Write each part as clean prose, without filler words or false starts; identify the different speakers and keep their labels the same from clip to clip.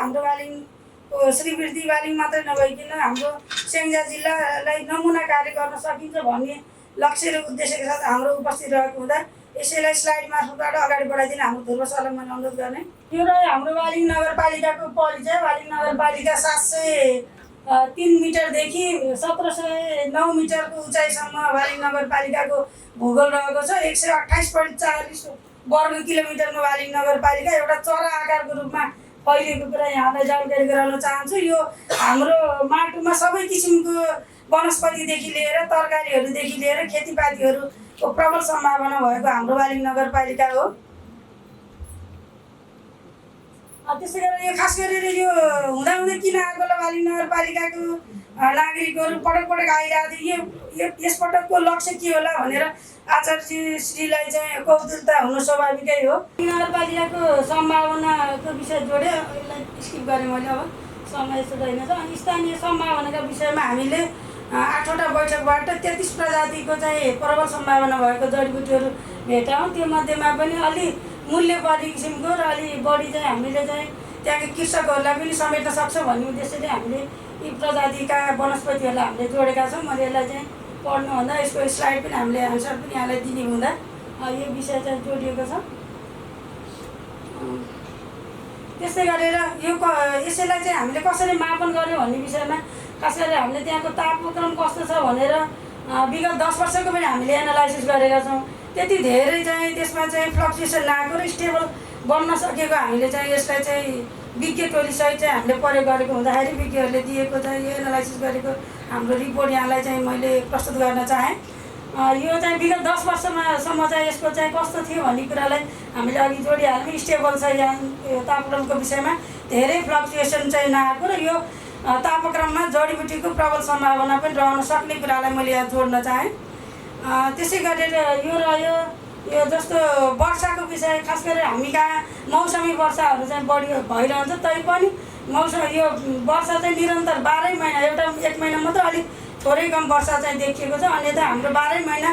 Speaker 1: हाम्रो बालिङको श्रीवृद्धि बालिङ मात्रै नभइकन हाम्रो स्याङ्जा जिल्लालाई नमुना कार्य गर्न सकिन्छ भन्ने लक्ष्य र उद्देश्यका साथ हाम्रो उपस्थित रहेको हुँदा यसैलाई स्लाइड मार्फतबाट अगाडि बढाइदिन हाम्रो ध्रुव सरलाई अनुरोध गर्ने। यो रह्यो हाम्रो बालिङ नगरपालिकाको परिचय। बालिङ नगरपालिका 703 मिटरदेखि 1709 मिटरको उचाइसम्म बालिङ नगरपालिकाको भूगोल रहेको छ। 128.40 वर्ग किलोमिटरमा बालिङ नगरपालिका एउटा चरा आकारको रूपमा फैलिएको कुरा यहाँलाई जानकारी गराउन चाहन्छु। यो हाम्रो माटोमा सबै किसिमको वनस्पतिदेखि लिएर तरकारीहरूदेखि लिएर खेतीपातीहरूको प्रबल सम्भावना भएको हाम्रो बालिङ नगरपालिका हो। त्यसै गरेर यो खास गरेर यो हुँदाहुँदै किन आएको होला बालिङ नगरपालिकाको नागरिकहरू पटक पटक आइरहेको थियो। यो यसपटकको लक्ष्य के होला भनेर आचार्य श्रीलाई चाहिँ कौतुकता हुनु स्वाभाविकै हो। नगरपालिकाको सम्भावनाको विषय जोड्यो, यसलाई स्किप गरेँ मैले, अब समय छैन। अनि स्थानीय सम्भावनाका विषयमा हामीले 8वटा बैठकबाट 33 प्रजातिको चाहिँ प्रबल सम्भावना भएको जडीबुटीहरू भेट्यौँ। त्यो मध्येमा पनि अलि मूल्य बढी किसिमको र अलि बढी चाहिँ हामीले चाहिँ त्यहाँका कृषकहरूलाई पनि समेट्न सक्छ भन्ने उद्देश्यले हामीले यी प्रजातिका वनस्पतिहरूलाई हामीले जोडेका छौँ। मैले यसलाई चाहिँ पढ्नुभन्दा यसको स्लाइड पनि हामीले आन्सर पनि यहाँलाई दिने हुँदा यो विषय चाहिँ जोडिएको छ। त्यसै गरेर यसैलाई चाहिँ हामीले कसरी मापन गर्यो भन्ने विषयमा खास गरेर हामीले त्यहाँको तापक्रम कस्तो छ भनेर विगत 10 वर्षको पनि हामीले एनालाइसिस गरेका छौँ। त्यति धेरै चाहिँ त्यसमा चाहिँ फ्लक्चुएसन नआएको र स्टेबल बन्न सकेको हामीले चाहिँ यसलाई चाहिँ विज्ञ टोलीसहित चाहिँ हामीले प्रयोग गरेको हुँदाखेरि विज्ञहरूले दिएको चाहिँ यो एनालाइसिस गरेको हाम्रो रिपोर्ट यहाँलाई चाहिँ मैले प्रस्तुत गर्न चाहेँ। यो चाहिँ विगत 10 वर्षसम्म चाहिँ यसको चाहिँ कस्तो थियो भन्ने कुरालाई हामीले अघि जोडिहाल्यौँ। स्टेबल छ यहाँ तापक्रमको विषयमा धेरै फ्लक्चुएसन चाहिँ नआएको र यो तापक्रममा जडीबुटीको प्रबल सम्भावना पनि रहन सक्ने कुरालाई मैले यहाँ जोड्न चाहेँ। त्यसै गरेर यो रह्यो यो जस्तो वर्षाको विषय। खास गरेर हामी कहाँ मौसमी वर्षाहरू चाहिँ बढी भइरहन्छ, तैपनि यो वर्षा चाहिँ निरन्तर 12 महिना, एउटा 1 महिना मात्र अलिक थोरै कम वर्षा चाहिँ देखिएको छ। अन्यथा हाम्रो 12 महिना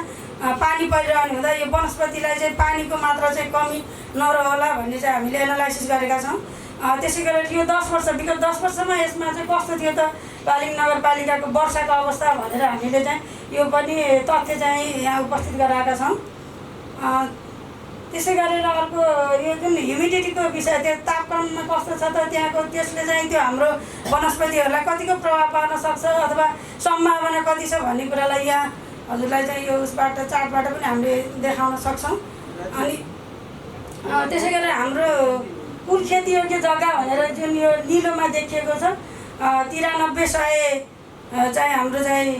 Speaker 1: पानी परिरहने हुँदा यो वनस्पतिलाई चाहिँ पानीको मात्रा चाहिँ कमी नरहोला भन्ने चाहिँ हामीले एनालाइसिस गरेका छौँ। त्यसै गरेर यो 10 वर्ष विगत 10 वर्षमा यसमा चाहिँ कस्तो थियो त बालिङ नगरपालिकाको वर्षाको अवस्था भनेर हामीले चाहिँ यो पनि तथ्य चाहिँ यहाँ उपस्थित गराएका छौँ। त्यसै गरेर अर्को यो जुन ह्युमिडिटीको विषय त्यो तापक्रममा कस्तो छ त त्यहाँको, त्यसले चाहिँ त्यो हाम्रो वनस्पतिहरूलाई कतिको प्रभाव पार्न सक्छ अथवा सम्भावना कति छ भन्ने कुरालाई यहाँ हजुरलाई चाहिँ यो उसबाट चार्टबाट पनि हामीले देखाउन सक्छौँ। अनि त्यसै गरेर हाम्रो कुल खेतीयोग्य जग्गा भनेर जुन यो निलोमा देखिएको छ 9300 चाहिँ हाम्रो चाहिँ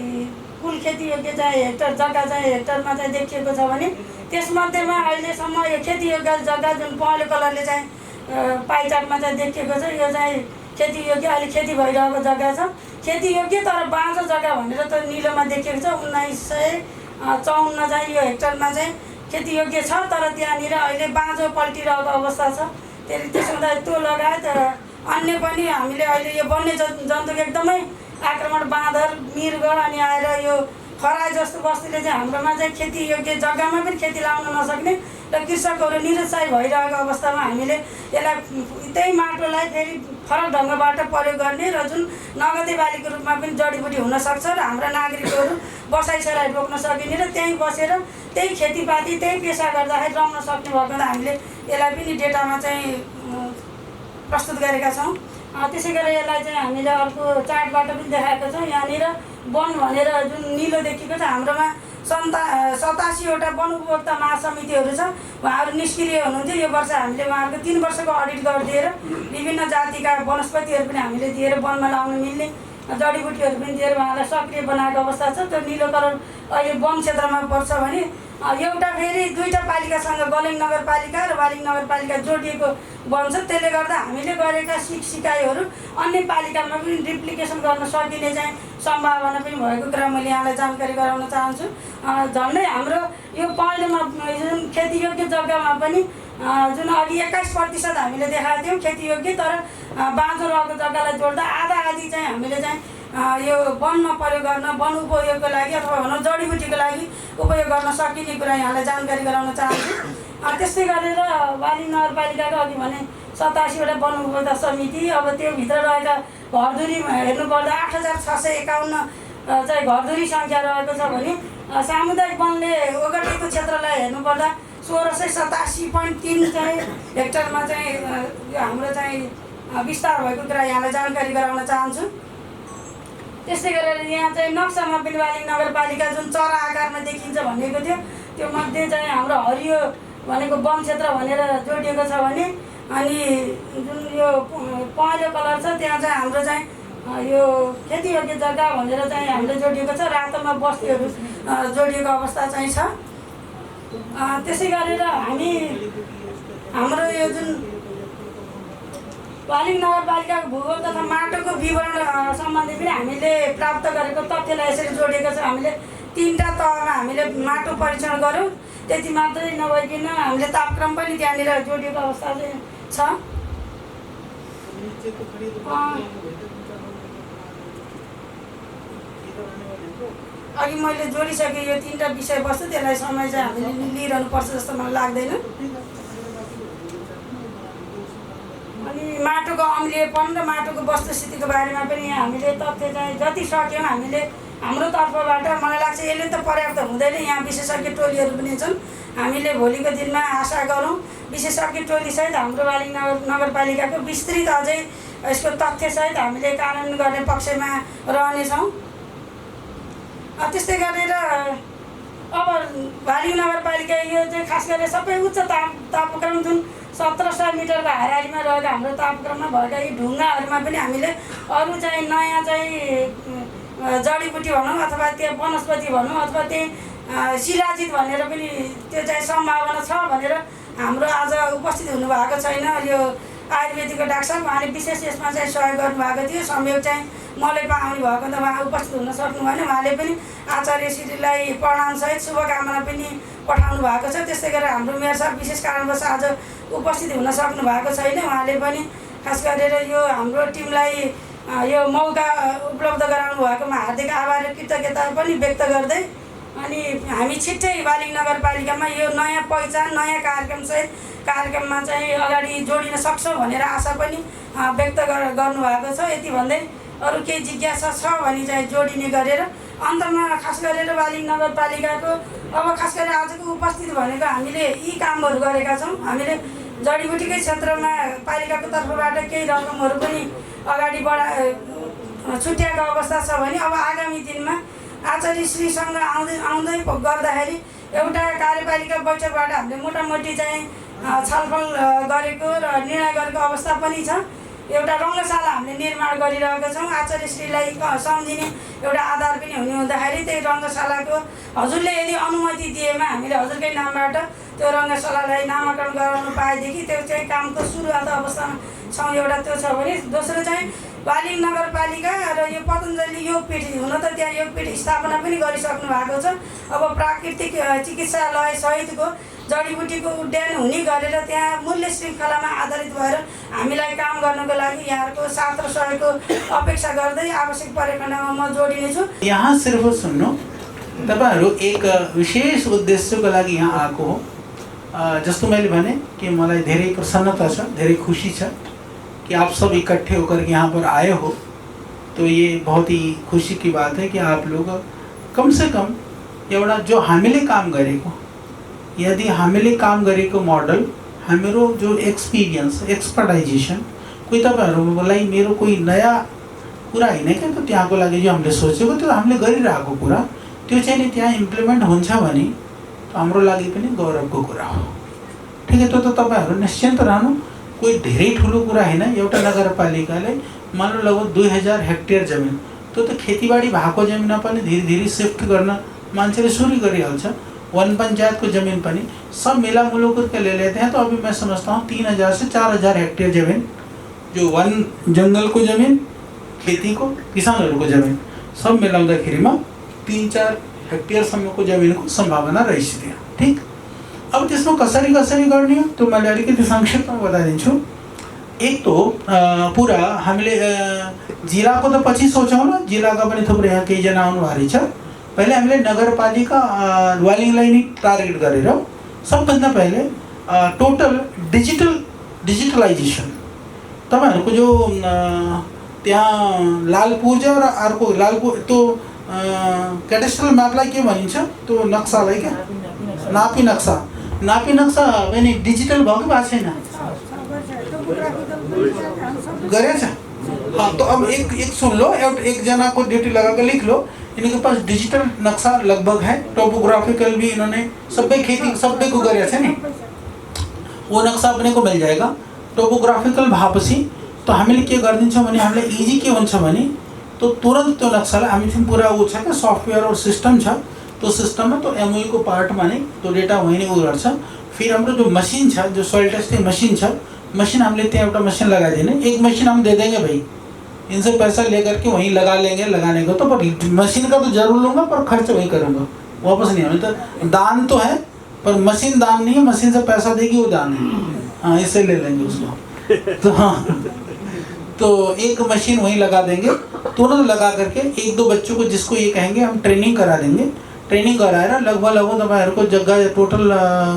Speaker 1: कुल खेतीयोग्य चाहिँ हेक्टर जग्गा चाहिँ हेक्टरमा चाहिँ देखिएको छ भने त्यसमध्येमा अहिलेसम्म यो खेतीयोग्य जग्गा जुन पहेँलो कलरले चाहिँ पाइ चार्टमा चाहिँ देखिएको छ यो चाहिँ खेतीयोग्य अहिले खेती भइरहेको जग्गा छ। खेतीयोग्य तर बाँझो जग्गा भनेर त निलोमा देखिएको छ 1954 चाहिँ यो हेक्टरमा चाहिँ खेतीयोग्य छ, तर त्यहाँनिर अहिले बाँझो पल्टिरहेको अवस्था छ। त्यसो हुँदा त्यो लगायत अन्य पनि हामीले अहिले यो वन्य जन्तुको एकदमै आक्रमण बाँदर मृग अनि आएर यो खरायो जस्तो वस्तुले चाहिँ हाम्रोमा चाहिँ खेतीयोग्य जग्गामा पनि खेती लाउन नसक्ने र कृषकहरू निरुत्साही भइरहेको अवस्थामा हामीले यसलाई त्यही माटोलाई फेरि फरक ढङ्गबाट प्रयोग गर्ने र जुन नगदे बालीको रूपमा पनि जडीबुटी हुनसक्छ र हाम्रा नागरिकहरू बसाइसराई रोक्न सकिने र त्यहीँ बसेर त्यही खेतीपाती त्यही पेसा गर्दाखेरि रम्न सक्ने भएको हुँदा हामीले यसलाई पनि डेटामा चाहिँ प्रस्तुत गरेका छौँ। त्यसै गरेर यसलाई चाहिँ हामीले अर्को चार्टबाट पनि देखाएको छौँ। यहाँनिर वन भनेर जुन निलो देखिएको छ हाम्रोमा 87वटा वन उपभोक्ता महासमितिहरू छ। उहाँहरू निष्क्रिय हुनुहुन्थ्यो। यो वर्ष हामीले उहाँहरूको 3 वर्षको अडिट गरिदिएर विभिन्न जातिका वनस्पतिहरू पनि हामीले दिएर वनमा लाउन मिल्ने जडीबुटीहरू पनि दिएर उहाँलाई सक्रिय बनाएको अवस्था छ। त्यो निलो कलर अहिले वन क्षेत्रमा पर्छ भने एउटा फेरि 2टा पालिकासँग बालिङ नगरपालिका र बालिङ नगरपालिका जोडिएको वन छ। त्यसले गर्दा हामीले गरेका सिकाइहरू अन्य पालिकामा पनि रिप्लिकेसन गर्न सकिने चाहिँ सम्भावना पनि भएको कुरा मैले यहाँलाई जानकारी गराउन चाहन्छु। झन्डै हाम्रो यो पहेँलोमा जुन खेतीयोग्य जग्गामा पनि जुन अघि 21% हामीले देखाएको थियौँ खेतीयोग्य, तर बाँझो रहेको जग्गालाई जोड्दा आधा आधी चाहिँ हामीले चाहिँ यो वनमा प्रयोग गर्न वन उपयोगको लागि अथवा भनौँ जडीबुटीको लागि उपयोग गर्न सकिने कुरा यहाँलाई जानकारी गराउन चाहन्छु। त्यस्तै गरेर वाली नगरपालिकाको अघि भने 87वटा वनोपभोक्ता समिति, अब त्यो भित्र रहेका घरधुरी हेर्नुपर्दा 8651 चाहिँ घरधुरी सङ्ख्या रहेको छ भने सामुदायिक वनले ओगटेको क्षेत्रलाई हेर्नुपर्दा 1687.3 चाहिँ हेक्टरमा चाहिँ हाम्रो चाहिँ विस्तार भएको कुरा यहाँलाई जानकारी गराउन चाहन्छु। त्यस्तै गरेर यहाँ चाहिँ नक्सामा पनि वाली नगरपालिका जुन चरा आकारमा देखिन्छ भनेको थियो, त्यो मध्ये चाहिँ हाम्रो हरियो भनेको वन क्षेत्र भनेर जोडिएको छ भने अनि जुन यो पहेँलो कलर छ त्यहाँ चाहिँ हाम्रो चाहिँ यो खेतीयोग्य जग्गा भनेर चाहिँ हामीले जोडिएको छ, रातोमा बस्तीहरू जोडिएको अवस्था चाहिँ छ। त्यसै गरेर हाम्रो यो जुन वाली नगरपालिकाको भूगोल तथा माटोको विवरण सम्बन्धी पनि हामीले प्राप्त गरेको तथ्यलाई यसरी जोडिएको छ। हामीले 3टा तहमा हामीले माटो परीक्षण गऱ्यौँ, त्यति मात्रै नभइकन हामीले तापक्रम पनि त्यहाँनिर जोडिएको अवस्था चाहिँ छ। अघि मैले जोडिसकेँ यो 3टा विषयवस्तु, त्यसलाई समय चाहिँ हामीले लिइरहनु पर्छ जस्तो मलाई लाग्दैन। अनि माटोको अम्लीयपन र माटोको वस्तुस्थितिको बारेमा पनि हामीले तथ्य चाहिँ जति सक्यौँ हामीले हाम्रो तर्फबाट, मलाई लाग्छ यसले त पर्याप्त हुँदैन, यहाँ विशेषज्ञ टोलीहरू पनि छन्। हामीले भोलिको दिनमा आशा गरौँ विशेषज्ञ टोलीसहित हाम्रो वाली नगरपालिकाको विस्तृत अझै यसको तथ्यसहित हामीले कानुन गर्ने पक्षमा रहनेछौँ। त्यस्तै गरेर अब वाली नगरपालिका यो चाहिँ खास गरेर सबै उच्च तापक्रम जुन 1700 मिटरको हाराहारीमा रहेका हाम्रो तापक्रममा भएका यी ढुङ्गाहरूमा पनि हामीले अरू चाहिँ नयाँ चाहिँ जडीबुटी भनौँ अथवा त्यो वनस्पति भनौँ अथवा त्यही शिलाजित भनेर पनि त्यो चाहिँ सम्भावना छ भनेर हाम्रो आज उपस्थित हुनुभएको छैन यो आयुर्वेदिकको डाक्टर साहब, उहाँले विशेष यसमा चाहिँ सहयोग गर्नुभएको थियो। संयोग चाहिँ मलाई पाउनु भएको त उहाँ उपस्थित हुन सक्नु भएन। उहाँले पनि आचार्य श्रीलाई प्रणामसहित शुभकामना पनि पठाउनु भएको छ। त्यस्तै गरेर हाम्रो मेयर साहब विशेष कारणवश आज उपस्थित हुन सक्नु भएको छैन। उहाँले पनि खास गरेर यो हाम्रो टिमलाई यो मौका उपलब्ध गराउनु भएकोमा हार्दिक आभार र कृतज्ञता पनि व्यक्त गर्दै अनि हामी छिट्टै वाली नगरपालिकामा यो नयाँ पहिचान नयाँ कार्यक्रममा चाहिँ अगाडि जोडिन सक्छौँ भनेर आशा पनि व्यक्त गर्नुभएको छ। यति भन्दै अरू केही जिज्ञासा छ भने चाहिँ जोडिने गरेर अन्तमा खास गरेर वाली नगरपालिकाको अब खास गरेर आजको उपस्थित भनेको हामीले यी कामहरू गरेका छौँ। हामीले जडीबुटीकै क्षेत्रमा पालिकाको तर्फबाट केही रकमहरू पनि अगाडि छुट्याएको अवस्था छ भने अब आगामी दिनमा आचार्य श्रीसँग आउँदै गर्दाखेरि एउटा कार्यपालिका बैठकबाट हामीले मोटामोटी चाहिँ छलफल गरेको र निर्णय गरेको अवस्था पनि छ। एउटा रङ्गशाला हामीले निर्माण गरिरहेका छौँ। आचार्य श्रीलाई सम्झिने एउटा आधार पनि हुने हुँदाखेरि त्यही रङ्गशालाको हजुरले यदि अनुमति दिएमा हामीले हजुरकै नामबाट त्यो रङ्गशालालाई नामाकरण गराउनु पाएदेखि त्यो चाहिँ कामको सुरुवात अवस्थामा छौँ। एउटा त्यो छ भने दोस्रो चाहिँ वाली नगरपालिका र यो पतञ्जलि योगपीठ हुन त त्यहाँ योगपीठ स्थापना पनि गरिसक्नु भएको छ। अब प्राकृतिक चिकित्सालय सहितको जडीबुटीको उड्डयन हुने गरेर त्यहाँ मूल्य श्रृङ्खलामा आधारित भएर हामीलाई काम गर्नको लागि यहाँहरूको साथ र सहयोगको अपेक्षा गर्दै आवश्यक परेकोमा म जोडिनेछु।
Speaker 2: यहाँ सिर्फ सुन्नु, तपाईहरु एक विशेष उद्देश्यको लागि यहाँ आएको हो। जस्तो मैले भने कि मलाई धेरै प्रसन्नता छ, धेरै खुशी छ कि आप सब इकट्ठे होकर यहाँ पर आए हो। तो ये बहुत ही खुशी की बात है कि आप लोग कम से कम एउटा जो हामीले काम गरेको, यदि हामीले काम गरेको मोडल हाम्रो जो एक्सपिरियन्स एक्सपर्टाइजेसन कोही तपाईहरुलाई मेरो कोही नयाँ कुरा हैन के, त त्यहाँको लागि जो हामीले सोचेको त्यो हामीले गरिरहेको कुरा त्यो चाहिँ नि त्यहाँ इम्प्लिमेन्ट हुन्छ भने हाम्रो लागि पनि गौरवको कुरा हो। ठीक है, त तपाईहरु निश्चिन्त रहनु, कोही धेरै ठुलो कुरा हैन। एउटा नगरपालिकाले मान लो लगभग 2000 हेक्टेयर जमिन, त्यो त खेतीबाडी भएको जमिनमा पनि धीरे धीरे शिफ्ट गर्न मान्छेले सुरु गरिहाल्छ। वन पंचायत को जमीन पनि सब मिला मुलुक के ले लेते हैं, तो अभी मैं समझता हूँ 3000 से 4000 हेक्टेयर जमीन जो वन जंगल को जमीन, खेती को, किसानहरुको को जमीन सब मिलाउँदाखेरिमा 3-4 हेक्टेयर सम्मको जमिनको सम्भावना रहेछ त्यहाँ। ठीक, अब त्यसमा कसरी कसरी गर्ने हो त्यो मैले अलिकति संक्षेपमा बताइदिन्छु। एक तो पूरा हामीले जिल्लाको त पछि सोचौँ ल, जिल्लाका पनि थुप्रै यहाँ केही जना आउनु भएको छ। पहिले हामीले नगरपालिका वालीलाई नि टार्गेट गरेर सबभन्दा पहिले टोटल डिजिटलाइजेसन तपाईँहरूको जो त्यहाँ लालपुर छ र अर्को लालपुर त्यो क्याडेस्ट्रल म्यापलाई के भनिन्छ त्यो नक्सालाई क्या नापी नक्सा पनि डिजिटल भएको भएको छैन गरेछ। हाँ तो अब एक सुन लो, एक जना को ड्यूटी लगा कर लिख लो, इनके पास डिजिटल नक्शा लगभग है, टोपोग्राफिकल भी इन्होंने सबै खेती सबै को गरेछ नि, वो नक्शा अपने को मिल जाएगा। टोपोग्राफिकल भापछि तो हामीले के गरिदिन्छौँ भने हामीलाई इजी के हुन्छ भने तो तुरंत त्यो नक्सालाई हामीसँग पुरा ऊ छ क्या सफ्टवेयर और सिस्टम छ, तो सिस्टममा तो एमओयू को पार्टमा नै तो डेटा वहीं नै ऊ गर्छ। फिर हाम्रो जो मशीन छ, जो सोइल टेस्टिंग मशीन छ, मशीन हमने त्यहाँ एउटा मशीन लगाइदिने, एक मशीन हम दे देंगे भाई, इनसे पैसा लेकर के वहीं लगा लेंगे, लगाने को तो पर मशीन का तो जरूर लूँगा पर खर्च वही करूँगा, वापस नहीं होने। तो दान तो है पर मशीन दान नहीं है, मशीन से पैसा देगी वो दान है। हाँ इससे ले लेंगे उसको। तो हाँ तो एक मशीन वहीं लगा देंगे, तुरंत लगा करके एक दो बच्चों को जिसको ये कहेंगे हम ट्रेनिंग करा देंगे। ट्रेनिंग कराएर लगभग तपाईँहरूको जग्गा टोटल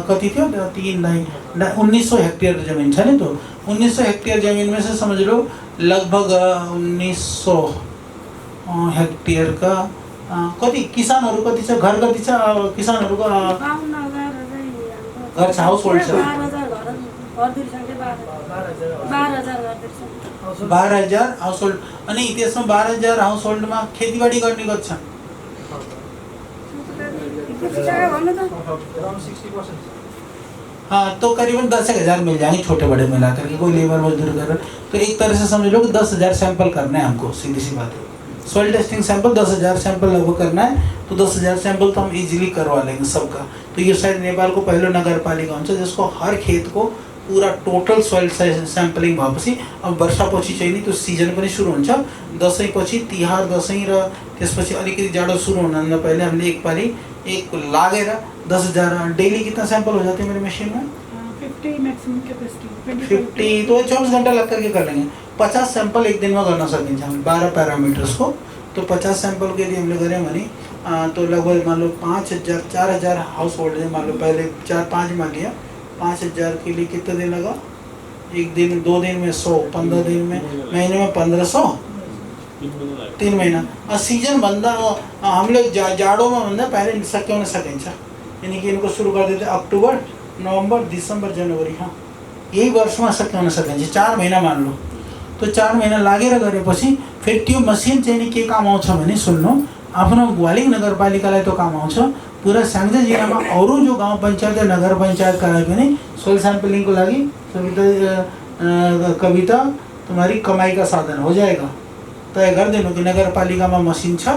Speaker 2: कति थियो 1900 हेक्टेयर जमीन छ नि, तो 1900 हेक्टेयर जमीन में से समझ लो लगभग 1900 हेक्टेयर का कति किसानहरू कति छ, घर कति छ किसानहरूको घर छ, हाउस होल्ड छ 12,000 हाउस होल्ड। अनि त्यसमा 12,000 हाउस होल्डमा खेतीबाडी गर्ने कति छ? हाँ तो करीबन 10,000 मिल जाएंगे छोटे बड़े मिला करके, कोई लेबर मजदूर कर। तो एक तरह से समझ लो कि 10,000 सैंपल करना है हमको, सीधी सी बात है। सॉइल टेस्टिंग सैंपल 10,000 सैंपल लगभग करना है, तो 10,000 सैंपल तो हम इजीली करवा लेंगे सबका। तो ये शायद नेपाल को पहलो नगर पालिका हुन्छ जिसको हर खेत को पूरा टोटल सोइल सैंपलिंग भएपछि अब वर्षापछि चाहिँ नि त्यो सिजन पनि सुरु हुन्छ, दसैँ पछि तिहार दसैँ र त्यसपछि अलिकति जाडो सुरु हुनुभन्दा पहिले हामीले एक पाली एक लागेर 10,000 डेली कितना सैंपल हो जाते हैं मेरे मशीन में?
Speaker 3: 50 मैक्सिमम कैपेसिटी
Speaker 2: 50 तो 24 घंटा लग करके कर लेंगे। 50 सैंपल एक दिन में गर्न सकिन्छ हम 12 पैरामीटर्स को। तो 50 सैंपल के लिए हमले गऱ्यौँ भने तो लगभग मान लो 5,000 4,000 हाउस होल्ड है, मान लो पहले 4-5 मान लिया, 5,000 के लिए कितना दिन लगा? एक दिन 2 दिन में 100, 15 दिन में महीने में 1500, 3 महीना। सीजन भन्दा हम लोग जाड़ों में भन्दा पहले सक्यौन सकिन्छ, यानी कि इनको सुरु कर देते अक्टोबर नवंबर दिसंबर जनवरी, हाँ यही वर्षमा सक्यौन सकिन्छ। 4 महीना मान लो, तो 4 महीना लागेर गरेपछि फेरि त्यो मसिन चाहिँ नि के काम आउँछ भने सुन्नु, आफ्नो ग्वालिङ नगरपालिकालाई तो काम आउँछ, पूरा स्याङ्जा जिल्लामा अरू जो गाउँ पञ्चायत र नगर पञ्चायतकालाई पनि सोइल सैंपलिंग को लागि कविता तुम्हारी कमाई का साधन हो जाएगा। तय गरिदिनु कि नगरपालिकामा मसिन छ,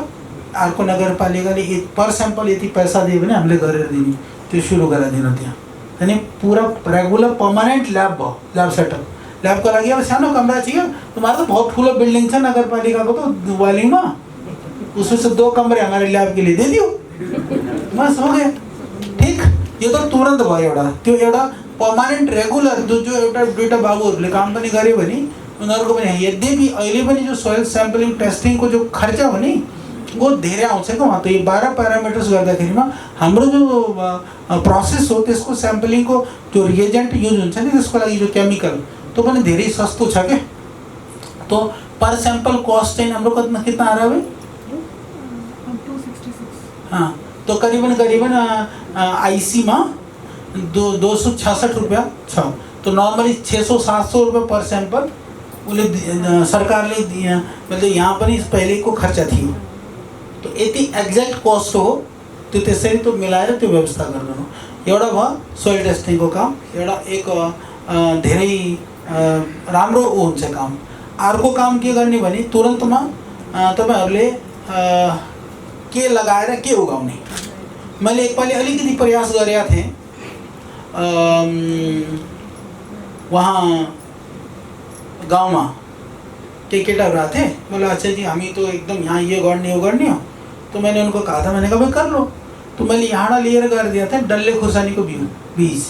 Speaker 2: अर्को नगरपालिकाले पर सैंपल यति पैसा दियो भने हामीले गरेर दिने, त्यो सुरु गराइदिनु त्यहाँ। अनि पूरा रेगुलर पर्मानेंट लैब भयो, लैब सेटअप। लैब को लागि अब सानो कमरा चाहिए, तुम्हारा तो बहुत ठुलो बिल्डिंग छ नगरपालिका को तो ग्वालिङमा, उसमें से 2 कमरे हमारे लैब के लिए दे दियो, बस हो गया। ठीक, यो तो तुरंत भयो एउटा, त्यो एउटा पर्मानेंट रेगुलर जो एउटा दुईटा बाबुहरूले काम पनि गर्यो भने उनीहरूको पनि। यद्यपि अहिले पनि जो सोइल सैंपलिंग टेस्टिंग को जो खर्च हो नि वो धेरै आउँछ क्या वहाँ। तो ये 12 पैरामीटर्स गर्दाखेरिमा हाम्रो जो प्रोसेस हो त्यसको सैंपलिंग को जो रिएजेंट युज हुन्छ नि त्यसको लागि जो केमिकल तो पनि धेरै सस्तो छ के। तो पर सैंपल कॉस्ट चाहिँ हाम्रो कितना आ रहा है?
Speaker 3: 266।
Speaker 2: हाँ तो करीबन आईसी में 266 रुपया छ। तो नॉर्मली 600-700 रुपये पर सैंपल उसले सरकारले मतलब यहाँ पनि पहले को खर्चा थियो। तो यति एक्ज्याक्ट कॉस्ट हो त्यो त्यसरी तो मिलाएर त्यो व्यवस्था गर्नु। एउटा भयो सोइल टेस्टिंग को काम, एउटा एक धेरै राम्रो ऊ हुन्छ काम। अर्को काम के गर्ने भने तुरन्तमा तपाईहरुले के लगाएर के उगाउने। मैले एकपालि अलिकति प्रयास गरेका थिएँ वहाँ गाउँमा के केटाहरू आए थे, बोला अच्छा जी हामी तो एकदम यहाँ ये गर्ने हो। तो मैंने उनको कहा था, मैंने कहा भाई कर लो। तो मैंने यहाँ लिएर कर दिया था डल्ले खुर्सानी को बीज।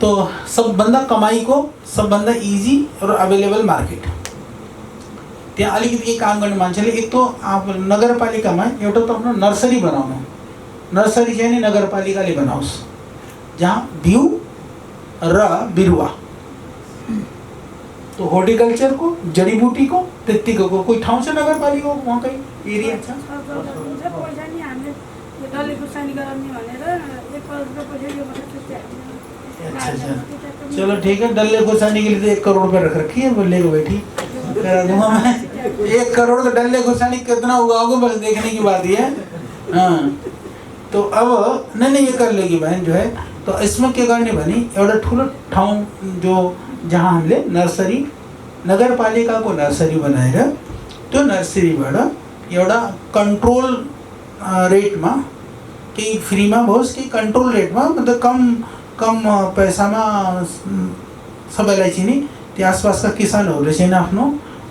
Speaker 2: तो सबभन्दा कमाई को सबभन्दा इजी और अवेलेबल मार्केट त्यहाँ अलिकति के काम गर्ने मान्छेले एक तो आप नगरपालिकामा एउटा त आफ्नो नर्सरी बनाउनु। नर्सरी चाहिँ नि नगरपालिकाले बनाओस् जहाँ बिउ र बिरुवा। तो हॉर्टिकल्चर को, जड़ी बूटी को, त्यत्तिको को कोही ठाउँ छ नगरपालिका वहाँ कहीँ एरिया छ?
Speaker 1: पैसा नि हामीले यो डल्ले खुर्सानी गराउने भनेर 1 करोड रुपियाँ पैसा दिएको छ त्यस्तै
Speaker 2: अच्छा अच्छा, चलो ठीक है। डल्ले खुर्सानी के लिए तो 1 करोड़ रुपए रख रखी है, बोले को बैठी करा दूंगा मैं। 1 करोड़ तो डल्ले खुर्सानी कितना उगाओगे बस देखने की बात ही है। हाँ, तो अब नहीं ये कर लेगी बहन जो है। तो इसमें के गर्ने भने एउटा ठुलो ठाउँ जो जहाँ हामीले नर्सरी, नगरपालिकाको नर्सरी बनाएर त्यो नर्सरीबाट एउटा कन्ट्रोल रेटमा, केही फ्रीमा होस् कि कन्ट्रोल रेटमा, मतलब कम पैसामा सबैलाई चाहिँ नि त्यो आसपासका किसानहरूले चाहिँ आफ्नो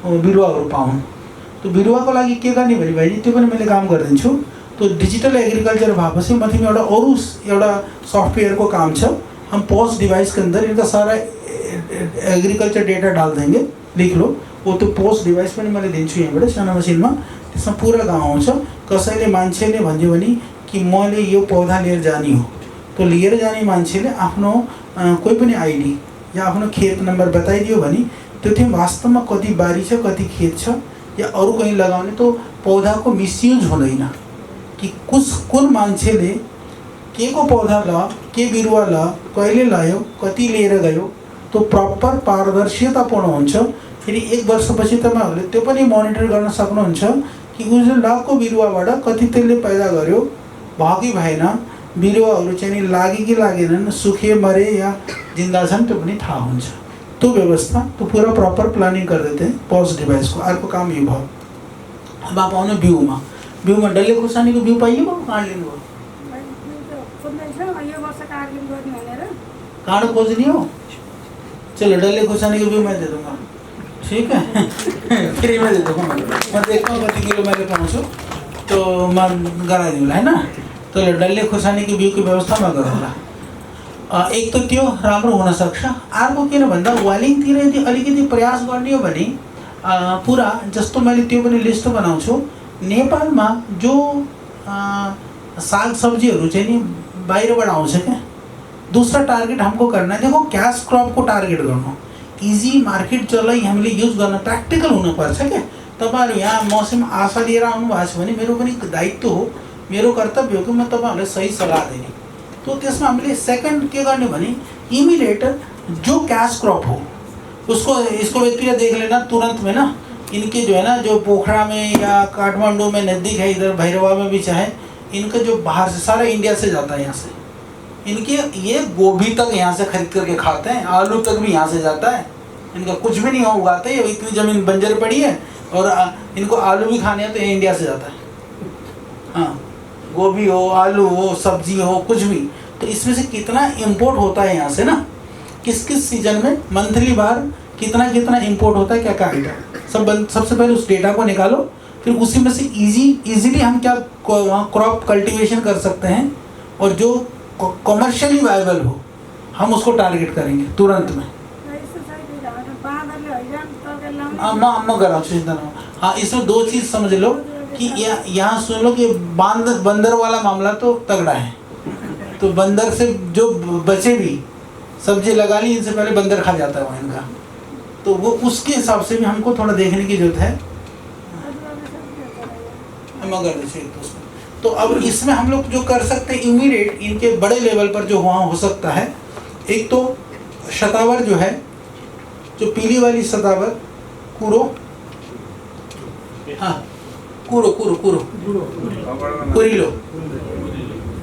Speaker 2: बिरुवाहरू पाउन्। तो बिरुवाको लागि के गर्ने भने भाइ त्यो पनि मैले काम गरिदिन्छु। तो डिजिटल एग्रीकल्चर भएपछि माथि एउटा अरू एउटा सॉफ्टवेयर को काम छ। हम पोस्ट डिवाइस के अंदर इनका सारा एग्रीकल्चर डेटा डाल देंगे, लिख लो। वो तो पोस्ट डिवाइस पनि मैले दिन्छु यहाँबाट सानो मसिनमा, त्यसमा पुरा गाउँ आउँछ। कसैले मान्छेले भन्यो भने कि मैले यो पौधा लिएर जाने हो, तो लिएर जाने मान्छेले आफ्नो कोही पनि आइडी या आफ्नो खेत नम्बर बताइदियो भने त्यो चाहिँ वास्तवमा कति बारी छ, कति खेत छ या अरू कहीँ लगाउने, तो पौधाको मिसयुज हुँदैन कि कुन मान्छेले के को पौधा ल, के बिरुवा ल, कहिले लायो, कति लिएर गयो, तो प्रपर पारदर्शितापूर्ण हुन्छ। फेरि 1 वर्षपछि तपाईहरुले त्यो पनि मोनिटर गर्न सक्नुहुन्छ कि उसले लाको बिरुवाबाट कति त्यसले पैदा गर्यो, भयो कि भएन, बिरुवाहरू चाहिँ लागे कि लागेनन्, सुखे मरे या जिन्दा छन्, त्यो पनि थाहा हुन्छ। तो व्यवस्था तो पूरा प्रॉपर प्लानिंग कर देते हैं पोस्ट डिवाइस को। अर्को काम ये भयो। अब आप आउनु बिउमा डल्ले खुर्सानीको बिउ पाइयो, कहाँ लिनुभयो? कहाँ खोज्ने हो? चलो डल्ले खुर्सानी को बिउ मैं दे दूंगा, ठीक है? फ्री में दे दूंगा। मैं देखता हूँ कति किलो मैले पाउँछु, तो मैं गराइदिउँला हैन। तो डल्ले खुर्सानी की बिउ की व्यवस्था मैं गरौँला। एक तो त्यो राम्रो हुन सक्छ। अर्को किन भन्दा वालिङतिर यदि अलिकति प्रयास गर्ने हो भने पुरा जस्तो मैले त्यो पनि लिस्ट बनाउँछु। नेपालमा जो साग सब्जीहरू चाहिँ नि बाहिरबाट आउँछ क्या, दूसरा टार्गेट हमको करना है। देखो कैश क्रॉप को टार्गेट गर्नु, इजी मार्केट जसलाई हामीले युज गर्न प्र्याक्टिकल हुनुपर्छ क्या। तपाईहरु यहाँ मौसम आशा लिएर आउनु भएको छ भने मेरो पनि दायित्व हो, मेरो कर्तव्य हो कि म तपाईहरुलाई सही सल्लाह दिने। तो त्यसमा हामीले सेकंड के गर्ने भने इमीडिएट जो कैश क्रॉप हो उसको इसको व्यक्ति देख लेना तुरंत में ना। इनके जो है ना, जो पोखरा में या काठमांडू में नज़दीक है, इधर भैरवा में भी चाहे, इनका जो बाहर से सारा इंडिया से जाता है यहाँ से। इनके ये गोभी तक यहाँ से खरीद करके खाते हैं, आलू तक भी यहाँ से जाता है। इनका कुछ भी नहीं हो उगाते, ये इतनी ज़मीन बंजर पड़ी है और इनको आलू भी खाने हैं तो ये इंडिया से जाता है। हाँ, गोभी हो, आलू हो, सब्जी हो, कुछ भी। तो इसमें से कितना इंपोर्ट होता है यहाँ से ना, किस किस सीजन में मंथली बार कितना कितना इंपोर्ट होता है, क्या क्या आइटम सबसे पहले उस डेटा को निकालो। फिर उसी में से इजीली हम क्या वहाँ क्रॉप कल्टीवेशन कर सकते हैं और जो कमर्शियली वायबल हो हम उसको टारगेट करेंगे तुरंत में। अम्मा करा चिंता ना। हाँ, इसमें 2 चीज़ समझ लो कि यहाँ सुन लो कि बंदर वाला मामला तो तगड़ा है। तो बंदर से जो बचे भी सब्जी लगा ली, इनसे पहले बंदर खा जाता है वहाँ इनका। तो वो उसके हिसाब से भी हमको थोड़ा देखने की जरूरत है। तो अब इसमें हम लोग जो कर सकते हैं इमीडिएट इनके बड़े लेवल पर जो वहाँ हो सकता है, एक तो शतावर जो है, जो पीली वाली शतावर,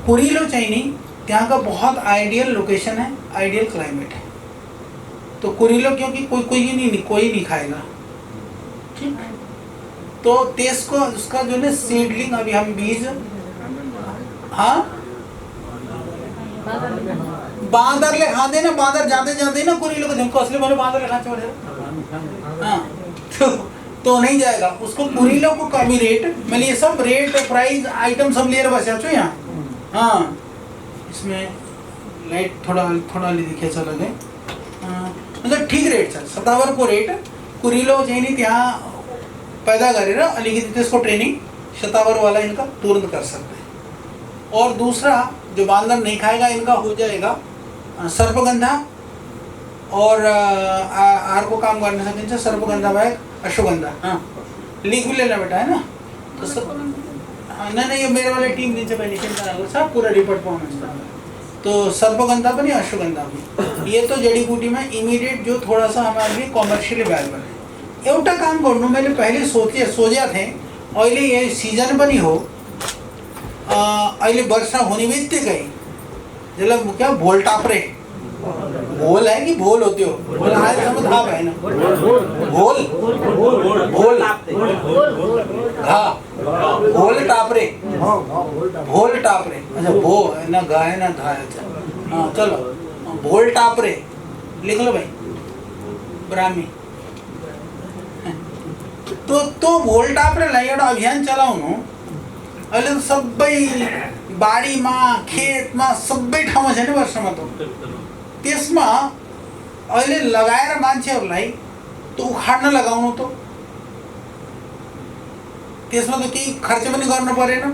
Speaker 2: कुरीलो चाहिए, ત્યાં का बहुत आइडियल लोकेशन है, आइडियल क्लाइमेट है। तो कुरीलो क्योंकि कोई नहीं खाएगा, ठीक। तो तेज को उसका जो है सीडलिंग अभी हम बीज, हाँ बांदर ले खाते ना, बांदर जाते ना कुरीलो को देखो असली बोले बांदर ले खाते हो। हाँ, तो नहीं जाएगा उसको। कुरीलो को कमी रेट मैंने ये सब रेट प्राइस आइटम सब ले बचा छो यहाँ। हाँ, इसमें लाइट थोड़ा दिखे चला गए, मतलब ठीक रेट छ। शतावर को रेट कुरीलो चाहिँ त्यहाँ पैदा गरेर अलिकति त्यसको ट्रेनिंग शतावर वाला इनका तुरंत कर सकते हैं। और दूसरा जो बांदर नहीं खाएगा इनका हो जाएगा सर्पगंधा और अर्को काम गर्न सकिन्छ सर्पगन्धा बाहेक अश्वगन्धा लिंक भी लेना बेटा है ना तो सब नहीं ये मेरे वाले टीम दिन्छ पहले चिंता नगर्नु सब पूरा रिपोर्ट पाउनुहुन्छ तो सर्पगन्धा पनि अश्वगन्धा पनि ये तो जड़ी बूटी में इमीडिएट जो थोड़ा सा हमारे लिए कॉमर्शियली वायबल है एउटा काम गर्नु मैले पहले सोचे थे अहिले ये सीजन पनि हो अहिले वर्षा हुने बित्तिकै जसलाई क्या भोल टाप्रे भोल है कि भोल होते हो भोल आएसम्म थाहा भएन भोल भोल हाँ भोल टाप्रे अच्छा भो न गा है न धा है हाँ चलो भोल टाप्रे लिख लो भाई ब्राह्मी तो भोल टाप्रेलाई एउटा अभियान चलाउनु अहिले त सबै बारीमा खेतमा सबै ठाउँमा छ नि वर्षमा त त्यसमा अहिले लगाएर मान्छेहरूलाई त उखाड्न लगाउनु त त्यसमा त केही खर्च पनि गर्नु परेन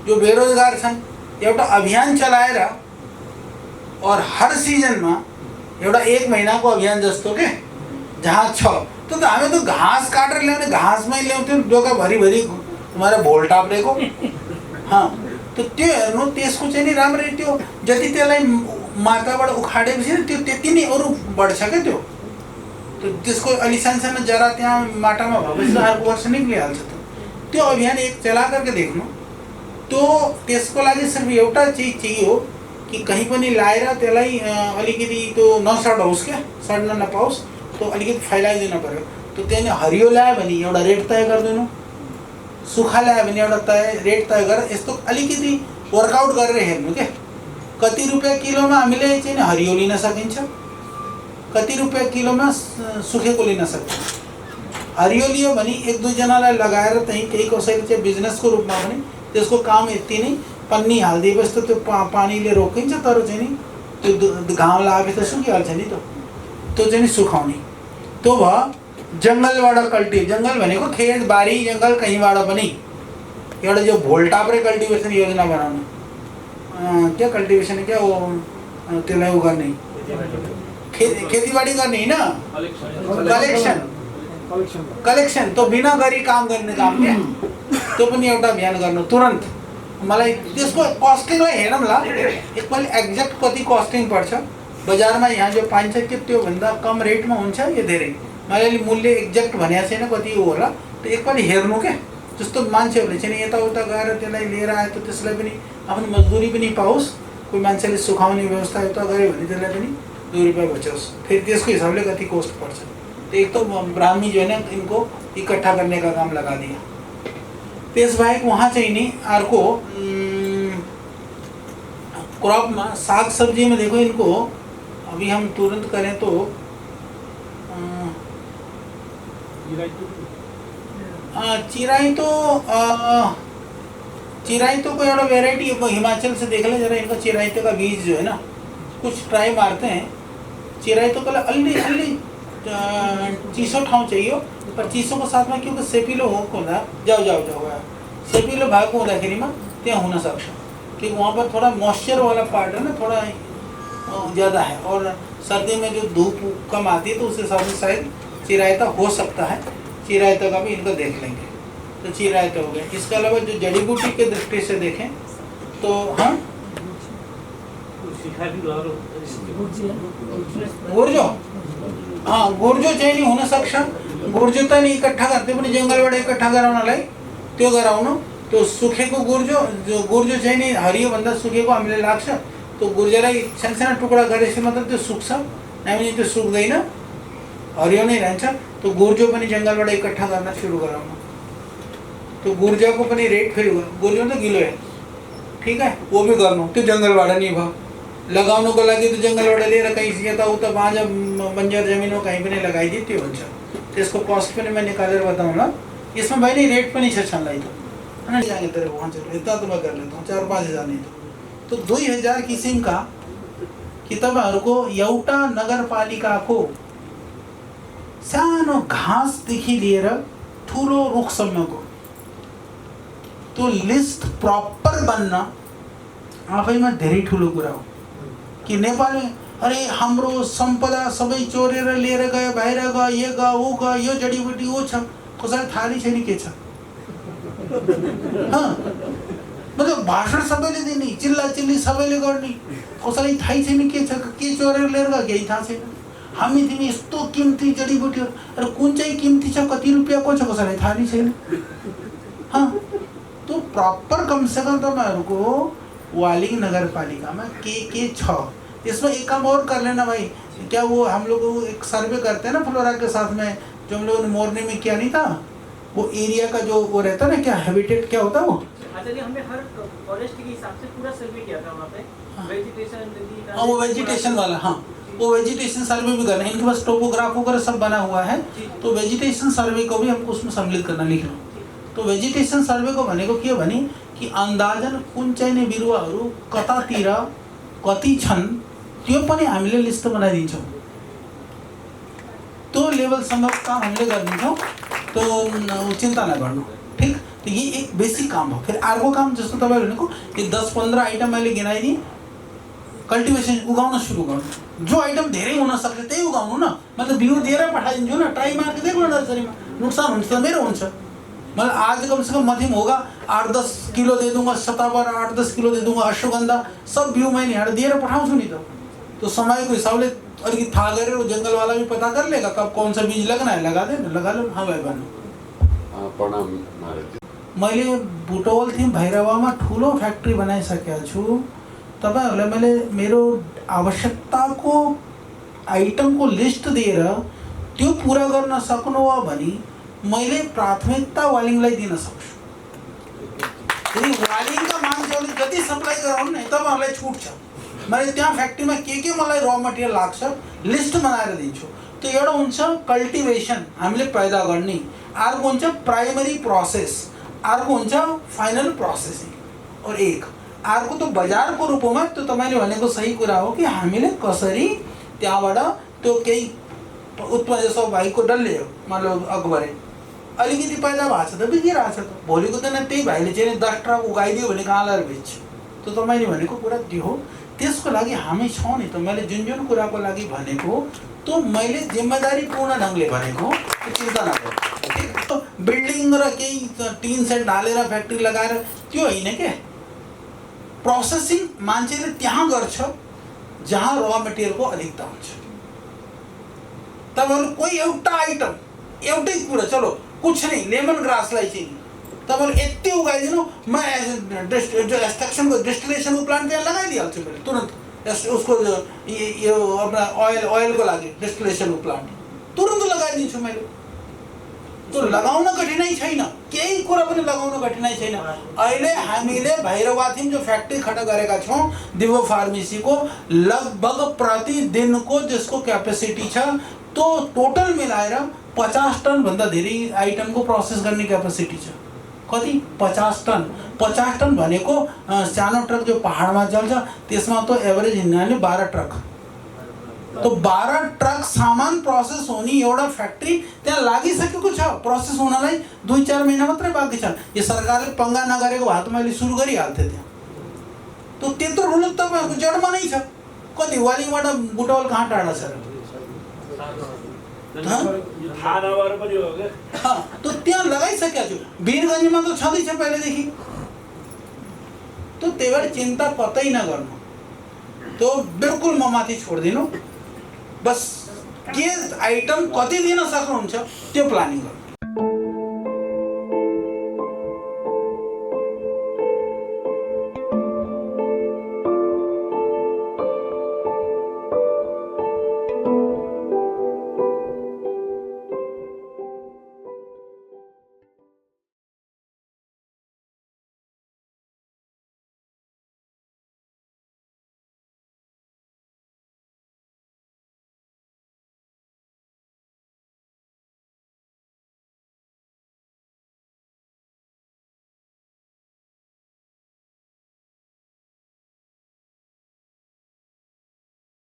Speaker 2: जो बेरोजगार छन् एउटा अभियान चलाएर और हर सिजनमा एउटा 1 महीनाको अभियान जस्तो के जहाँ छ त हामी त घाँस काटेर ल्याउने घाँसमै ल्याउँथ्यौँ डोका भरि तुम्हारा भोल टाप्रेको हाँ तो त्यो हेर्नु त्यसको चाहिँ नि राम्ररी त्यो जति त्यसलाई माटाबाट उखाडेपछि त्यो त्यति नै अरू बढ्छ क्या त्यो त्यसको अलि सानो जरा त्यहाँ माटामा भएपछि अर्को वर्ष निक्लिहाल्छ त्यो अभियान एक चला करके देख्नु तो त्यसको लागि सिर्फ एउटा चीज चाहिए कि कहीं पनि लाएर त्यसलाई अलिकति त्यो नसडोस् क्या सड्न नपाओस् तो अलिकति फैलाइदिनु पर्यो तो त्यहाँ हरियो ल्यायो भने एउटा रेट तय गरिदिनु सुखा ल्यायो भने एउटा रेट तय गरेर यस्तो अलिकति वर्कआउट गरेर हेर्नु क्या कति रुपियाँ किलोमा हामीले चाहिँ हरियो लिन सकिन्छ कति रुपियाँ किलोमा सुखेको लिन सकिन्छ हरियो लियो भने 1-2 जनालाई लगाएर त्यही केही कसैले चाहिँ बिजनेसको रूपमा पनि त्यसको काम यति नै पन्नी हालिदिएपछि त त्यो पानीले रोकिन्छ तर चाहिँ नि त्यो घाम लागेपछि त सुकिहाल्छ नि त्यो चाहिँ नि सुकाउने त्यो भयो जङ्गलबाट कल्टिभ जङ्गल भनेको खेत बारी जङ्गल कहीँबाट पनि एउटा जो भोल टाप्रे कल्टिभेसन योजना बनाउनु क्या कल्टिभेसन क्या वो त्यसलाई उ गर्ने खेतीबाडी गर्ने होइन कलेक्सन तो बिना गरी काम गर्ने काम क्या त्यो पनि एउटा अभियान गर्नु तुरन्त मलाई त्यसको कस्टिङलाई हेरौँला एकपल्ट एक्ज्याक्ट कति कस्टिङ पर्छ बजारमा यहाँ जो पाइन्छ कि त्योभन्दा कम रेटमा हुन्छ या धेरै मैले मूल्य एक्ज्याक्ट भनेको छैन कति हो होला त्यो एकपल्ट हेर्नु क्या जस्तो मान्छेहरूले चाहिँ यताउता गएर त्यसलाई लिएर आयो त त्यसलाई पनि आफ्नो मजदुरी पनि पाओस् कोही मान्छेले सुखाउने व्यवस्था यता गऱ्यो भने त्यसलाई पनि 2 रुपियाँ बचोस् फेरि त्यसको हिसाबले कति कॉस्ट पर्छ तो एक तो ब्राह्मी जो है ना इनको इकट्ठा करने का काम लगा दिया तेज भाई वहाँ चाहिए नहीं अर्को क्रॉप में साग सब्जी में देखो इनको अभी हम तुरंत करें तो चिराई तो कोई और वेराइटी हिमाचल से देख ले जरा इनको चिराइते का बीज जो है ना कुछ ट्राई मारते हैं चिराइतो का अल्ली चीसो ठाउँ चाहिए पर चीसो को साथ में क्योंकि सेपिलो हो जाओ सेपिलो भएको हुँदाखेरिमा त्यहाँ हुन सक्छ कि वहाँ पर थोड़ा मॉइस्चर वाला पार्ट है ना थोड़ा ज़्यादा है और सर्दी में जो धूप कम आती है तो उस हिसाब से शायद चिरायता हो सकता है चिरायता का भी इनको देख लेंगे तो चिरायता हो गया इसके अलावा जो जड़ी बूटी के दृष्टि से देखें तो हाँ गुर्जो हाँ गुर्जो चाहिँ नि हुन सक्छ गुर्जो त नि इकट्ठा गर्दै पनि जङ्गलबाट इकट्ठा गराउनलाई त्यो गराउनु त्यो सुकेको गुर्जो चाहिँ नि हरियो भन्दा सुकेको हामीले लाग्छ त्यो गुर्जोलाई सानो टुक्रा गरेपछि मात्र त्यो सुक्छ नभए त्यो सुक्दैन हरियो नै रहन्छ त्यो गुर्जो पनि जङ्गलबाट इकट्ठा गर्न सुरु गराउनु त्यो गुर्जोको पनि रेट फेरि गुर्जो त गिलो है ठीक है वो भी गर्नु त्यो जङ्गलबाट नि भयो लगाउनुको लागि त जङ्गलबाट लिएर कहीँ यताउता बाँझा बन्जर जमिन हो कहीँ पनि लगाइदिए त्यो हुन्छ त्यसको कस्ट पनि मैं निकालेर बताउँला यसमा भाइ नै रेट पनि छ छनलाई त अनि जाने तर वहाँ चलो इतना तो मैं कर लेता हूँ 4-5 हज़ार नहीं तो 2000 किसिमका कि तपाईँहरूको एउटा नगरपालिकाको सानो घाँसदेखि लिएर ठुलो रुखसम्मको त्यो लिस्ट प्रपर बन्न आफैमा धेरै ठुलो कुरा हो कि नेपालमा अरे हाम्रो सम्पदा सबै चोरेर लिएर गयो, बाहिर गयो, ये गयो, ऊ गयो, यो जडीबुटी ऊ छ, कसैलाई थाहा नै छैन के छ। मतलब भाषण सबैले दिने, चिल्ला चिल्ली सबैले गर्ने, कसैलाई थाहै छैन के छ, के चोरेर लिएर गयो केही थाहा छैन। हामी तिमी यस्तो किम्ती जडीबुटीहरू, अरे कुन चाहिँ किम्ती छ, कति रुपियाँको छ, कसैलाई थाहा नै छैन। तो प्रॉपर कम से कम तपाईँहरूको वालिङ नगरपालिकामा के छ। इसमें एक काम और कर लेना भाई, क्या वो हम लोग एक सर्वे करते हैं ना फ्लोरा के साथ में, जो हम लोगों ने मोरनी में किया नहीं था, वो एरिया का जो वो रहता है ना, क्या हैबिटेट क्या होता है वो,
Speaker 4: आचार्य हमने हर फॉरेस्ट के हिसाब से पूरा सर्वे किया था वहाँ पे।
Speaker 2: हाँ।
Speaker 4: वेजिटेशन,
Speaker 2: हाँ वो वेजिटेशन वाला, हाँ वो वेजिटेशन सर्वे भी कर रहे हैं, इनके पास टोपोग्राफ वगैरह सब बना हुआ है। तो वेजिटेशन सर्वे को भी हमको उसमें सम्मिलित करना, लिख लो। तो वेजिटेशन सर्वे को भनेको के भने कि अंदाजन कुन चाहिने बिरुवाहरू कतातिर कति छन् त्यो पनि हामीले लिस्ट बनाइदिन्छौँ। तो लेभलसम्म काम हामीले गरिदिन्छौँ, तो चिन्ता नगर्नु, ठीक। तो ये एक बेसिक काम हो। फिर अर्को काम जस्तो तपाईँले भनेको ये 10-15 आइटम मैले गिनाइदिएँ, कल्टिभेसन उगाउन सुरु गर्नु। जो आइटम धेरै हुन सक्छ त्यही उगाउनु न, मतलब बिउ दिएर पठाइदिन्छु न, ट्राई मार्क देखो नर्सरीमा, नुकसान हुन्छ त मेरो हुन्छ। मतलब आज कम से कम मध्यम होगा, 8-10 किलो दे दूंगा शतावर, 8-10 किलो दे दूंगा अश्वगंधा, सब बिउ मैं यहाँ दिएर पठाउँछु नि त। तो समय को हिसाबले अलिकति थाहा गरेर वो जंगल वाला भी पता कर लेगा कब कौन सा बीज लगना है, लगा दे, लगा लो। हाँ भाइ भन्नु।
Speaker 5: प्रणाम महाराज।
Speaker 2: मैले बुटवल थिम भैरवामा ठुलो फ्याक्ट्री बनाइसकेको छु। तपाईहरुलाई मैले मेरो आवश्यकताको आइटमको लिस्ट दिएर त्यो पूरा गर्न सक्नु हो भने मैले प्राथमिकता वालिङलाई दिन सक्छु। यदि वालिङका मान्छेहरूले जति सप्लाई गराउनु नि तपाईहरुलाई छुट छ। मैले त्यहाँ फ्याक्ट्रीमा के मलाई र मटेरियल लाग्छ लिस्ट बनाएर दिन्छु। तो एउटा हुन्छ कल्टिभेसन हामीले पैदा गर्ने, अर्को हुन्छ प्राइमरी प्रोसेस, अर्को हुन्छ फाइनल प्रोसेसिङ और एक अर्को त बजारको रूपमा। त्यो तपाईले भनेको सही कुरा हो कि हामीले कसरी त्यहाँबाट त्यो केही उत्पन्न जस्तो भाइको डल्ले हो मतलब अकबरे अलिकति पैदा भएको छ त बिगिरहेको छ त, भोलिको दिन त्यही भाइले चाहिँ 10 ट्रक उगाइदियो भने कहाँ लगाएर बेच्छ। तो तपाईले भनेको कुरा त्यो हो। त्यसको लागि हामी छौँ नि त। मैले जुन कुराको लागि भनेको तो मैले जिम्मेदारी पूर्ण ढंगले भनेको, चिन्ता नगर्नु। तो बिल्डिङ र केही टिन सेट ढालेर फ्याक्ट्री लगाएर त्यो हैन के। प्रोसेसिङ मान्छेले त्यहाँ गर्छ जहाँ र मटेरियलको अधिकता हुन्छ। तपाईहरु कोही एउटा आइटम एउटै कुरा, चलो कुछ नहीं, लेमन ग्रासलाई चाहिँ तपाईहरु यति उगाइदिनु, म एक्सट्रैक्सनको डिस्टिलेसनको प्लान्ट त्यहाँ लगाइदिहाल्छु मैले तुरन्त। उसको यो अपना ऑयल को लागि डिस्टिलेसनको प्लान्ट तुरन्त लगाइदिन्छु मैले। तो लगाउन कठिनाइ छैन, केही कुरा पनि लगाउन कठिनाइ छैन। अहिले हामीले भैरवाथीम जो फ्याक्ट्री खडा गरेका छौं दिवो फार्मेसीको, लगभग प्रतिदिनको जसको क्यापेसिटी छ तो टोटल मिलाएर 50 टन भन्दा धेरै आइटमको प्रोसेस गर्ने क्यापेसिटी छ। कति 50 टन। 50 टन भनेको सानो ट्रक जो पहाडमा चल्छ त्यसमा तो एभरेज हिँड्नाले 12 ट्रक। तो 12 ट्रक सामान प्रोसेस होने एउटा फ्याक्ट्री त्यहाँ लागिसकेको छ। प्रोसेस हुनलाई 2-4 महिना मात्रै बाँकी छ। यो सरकारले पंगा नगरेको भए त मैले सुरु गरिहाल्थे त्यहाँ। तो त्यत्रो ठुलो तपाईहरुको जडमा नै छ। कति वालिङबाट बुटवल कहाँ टाढा छ र? तो त्यहाँ लगाइसकेको छु। वीरगञ्जमा त छँदैछ पहिलेदेखि। तो त्यही भएर चिन्ता कतै नगर्नु। तो बिल्कुल म माथि छोड्दिनु, बस के आइटम कति दिन सक्नुहुन्छ त्यो प्लानिङ गर्नु।